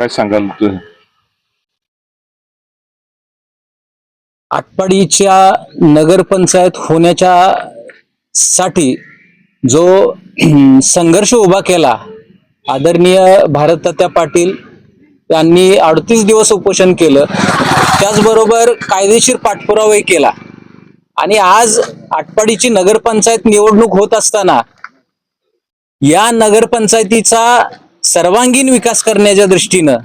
काय सांगाल तू? आटपाडीच्या नगरपंचायत होण्याच्या साठी जो संघर्ष उभा केला आदरणीय भारततात्या पाटील यांनी 38 दिवस उपोषण केलं, त्याचबरोबर कायदेशीर पाठपुरावाही केला आणि आज आटपाडीची नगरपंचायत निवडणूक होत असताना या नगरपंचायतीचा सर्वांगीण विकास करण्याच्या दृष्टीनं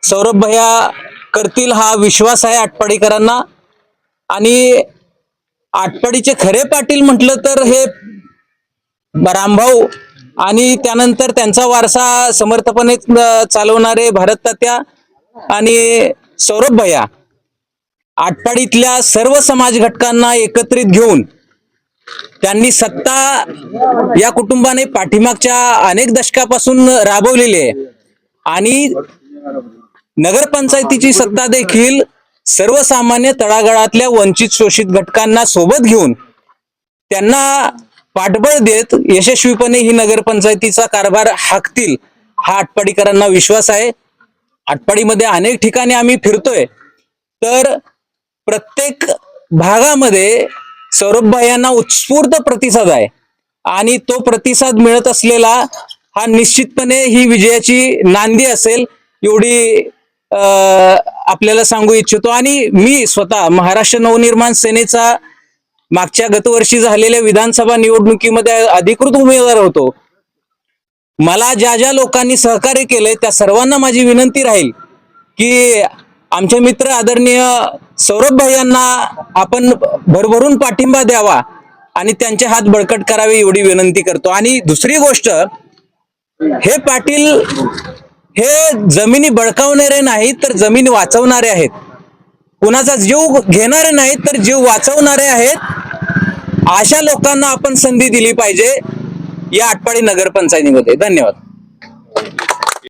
सौरभ भैया करतील हा विश्वास आहे आटपाडीकरांना। आणि आटपाडीचे खरे पाटील म्हटलं तर हे रामभाऊ आणि त्यानंतर त्यांचा वारसा समर्थपणे चालवणारे भारततात्या आणि सौरभ भैया आटपाडीतल्या सर्व समाज घटकांना एकत्रित घेऊन त्यांनी सत्ता या कुटुंबाने पाठीमागच्या अनेक दशकापासून राबवलेली आहे आणि नगरपंचायतीची सत्ता देखील सर्वसामान्य तळागाळातल्या वंचित शोषित घटकांना सोबत घेऊन त्यांना पाठबळ देत यशस्वीपणे ही नगरपंचायतीचा कारभार हाकतील हा आटपाडीकरांना विश्वास आहे। आटपाडीमध्ये अनेक ठिकाणी आम्ही फिरतोय तर प्रत्येक भागामध्ये सौरभ भैयांना उत्स्फूर्त प्रतिसाद आहे आणि तो प्रतिसाद मिळत असलेला हा निश्चितपणे ही विजयाची नांदी असेल एवढी आपल्याला सांगू इच्छितो। आणि मी स्वतः महाराष्ट्र नवनिर्माण सेनेचा मागच्या गतवर्षी झालेल्या विधानसभा निवडणुकीमध्ये अधिकृत उमेदवार होतो। मला ज्या ज्या लोकांनी सहकार्य केले त्या सर्वांना माझी विनंती राहील की आमचे मित्र आदरणीय सौरभ भैयांना आपण भरभरून पाठिंबा द्यावा आणि त्यांचे हात बळकट करावे एवढी विनंती करतो। आणि दुसरी गोष्ट, हे पाटील हे जमिनी बळकावणारे नाहीत तर जमीन वाचवणारे आहेत, कुणाचा जीव घेणारे नाहीत तर जीव वाचवणारे आहेत। अशा लोकांना आपण संधी दिली पाहिजे या आटपाडी नगरपंचायतीमध्ये। धन्यवाद।